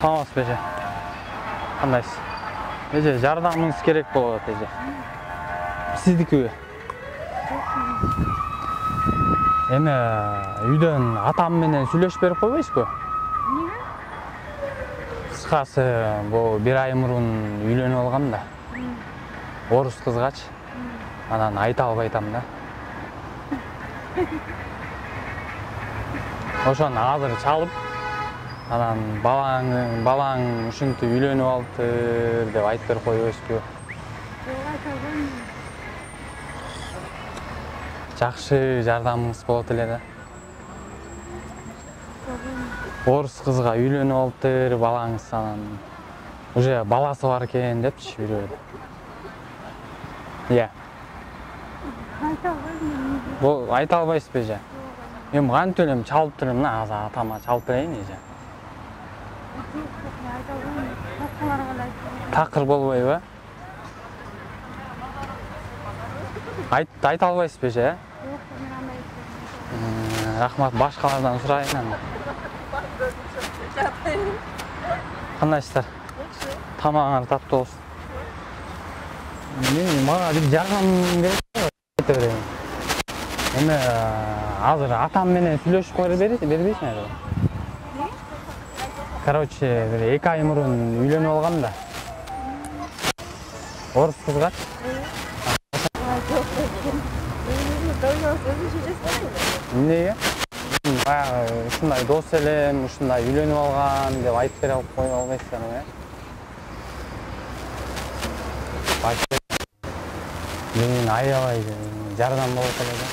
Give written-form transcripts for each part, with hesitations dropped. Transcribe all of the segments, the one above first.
Саламатсыз эже. Кандайсыз? Эже, жардамыңыз керек болот эже. Сиздикиби? Эми үйдөн атам менен сүйлөшүп берип койбойсузбу? Эмне? Кыскасы, бул 1 ай мурун үйлөнүп алгам да. Орус кызгач. Анан айта албайтам да. Ошону азыр чалып, анан балаң ушинтип үйлөнүп алыптыр деп айтып берип койбойсузбу? Жакшы жардамыңыз болот эле да. Орус кызга үйлөнүп алыптыр, балаңыз анан уже баласы бар экен депчи бирөө. Иә. Бул айта албайсызбы эже? Мен кантип элем чалып турам да, азыр атама чалып берейин эже. Такыр болбойбу? Айта албайсызбы эже? Рахмат, башкалардан сурайын анда. Кандайсыздар? Тамагыңар таттуу болсун. Мага бир жардам керек айта берейин. Эми азыр атам менен сүйлөшүп бербейсиңерби? Короче, 2 ай мурун үйлөнүп алгам да. Орус кызгач. Эмнеге? Баягы ушундай дос элем, ушундай үйлөнүп алган деп айтып бере кое албайсыздарбы? Мен аябай жардам болот эле да.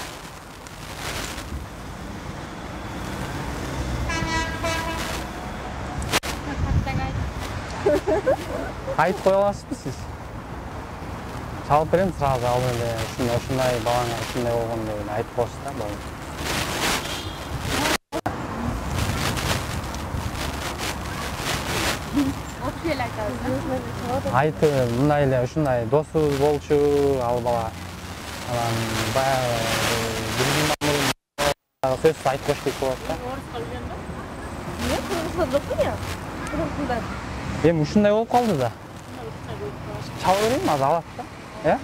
Айтып кое аласызбы сиз? Чалып берем сразу ал эле ушундай балаңар ушундай болгон деп айтып коесуз да, болду. Айтып, мындай эле ушундай досубуз болчу ал бала. Анан баягы бир күндөн мурун сөз айтып коюш керек болот да. Орусча билгенби? Эмне? Кыргызча жокпу я? Кыргызча. Эми ушундай болуп калды да. Чалып берейинби азыр алат да? Э?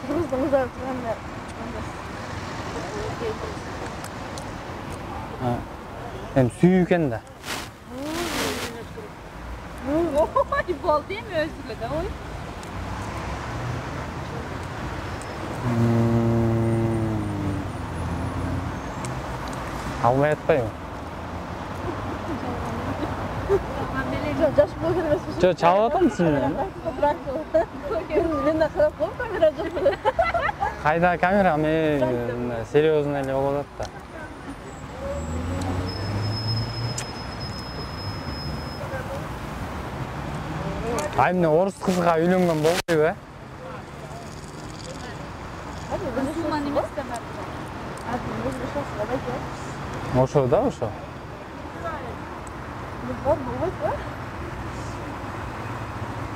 Кыргыздын кыздары турганда. Эми сүйүү экен да. Ой, болду эми өзүлө да, ой. Албай атпайбы? Жаш болуп эмесмиш. Жо, чалып атам сиз менен. Мен да карап коем, камера жок. Кайда камера? Мен серьезно эле болуп атат да. Ай эмне орус кызга үйлөнгөн болбойбу, э? Мусулман эмес да бар. Ошо да, ошо.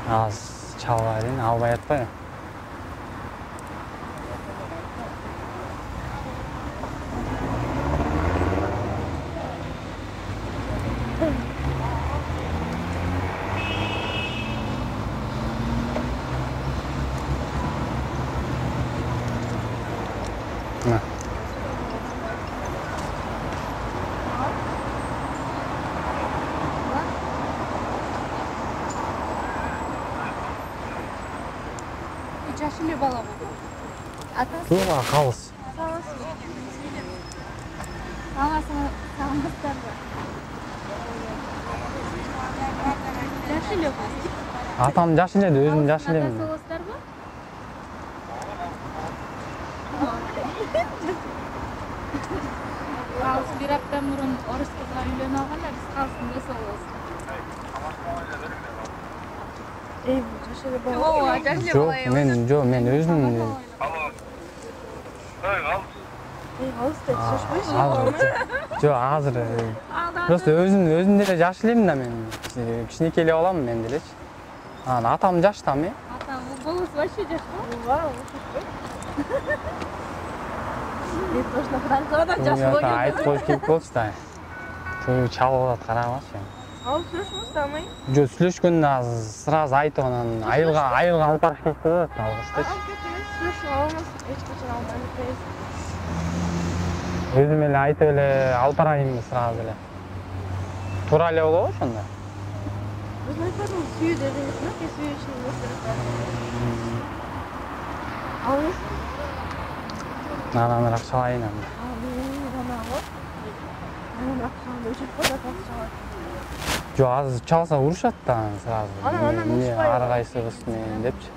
Аз чалып берейин, албай атпайбы? Жашылы бала болду. Атасы? Туга калыс. Саламатсыздарбы? Жашылы болду. Атам жаш эле, өзүм жаш элем. Атасы болсуздарбы? Калыс 1 апта мурун орус кызга үйлөнүп алгандар, биз калыстын досу болобуз. Жашылы бала. Жок, мен өзүм. Жок, азыр. Просто өзүм деле жаш элем да мен. Кичинекей эле балам мен делечи. Анан атам жаш да эми. Атам болосу вообще жаш го? Ооба, мен точно Франциядан жаш болот. Айтып коюш керек болчу да. Чүй чалып атат, карагамачы. Ал сүрүшмүз да амай. Жо сүйлөшкөндө азыр сразу айтып анан айылга алып барып кетти да, алгычтычы. Сүрүшүп алабыз, эч качан албайбыз. Өзүм эле айтып эле алып барайын сразу эле. Туура эле болобу ошондо? Өзүм айтпадым, сүйүү дедиңиз, но сүйүү үчүн эмес. Алыңыз. Нананыраак чалайын анда. Жо азыр чалса урушат да сразу. Анан урушпайбы. Ар кайсыбыз менен депчи.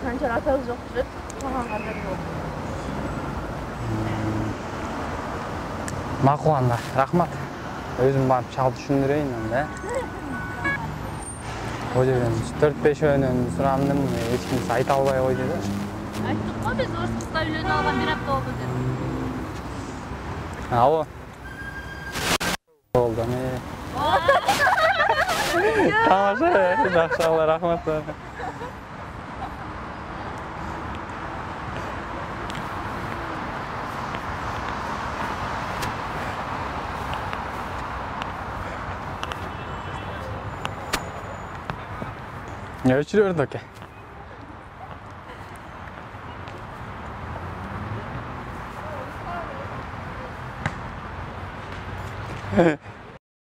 Канча атабыз жок дешет, маған кандай болот. Макул анда, рахмат. Өзүм барып чалып түшүндүрөйүн анда. О жерден 4-5 өнөн сурандым, эч кимсе айта албай койду да. Айттык го биз орус кызга үйлөнүп алган 1 апта болду деп. Алло. Болду, тамаша, жакшы алла рахмат. Өчүрөрдү оке.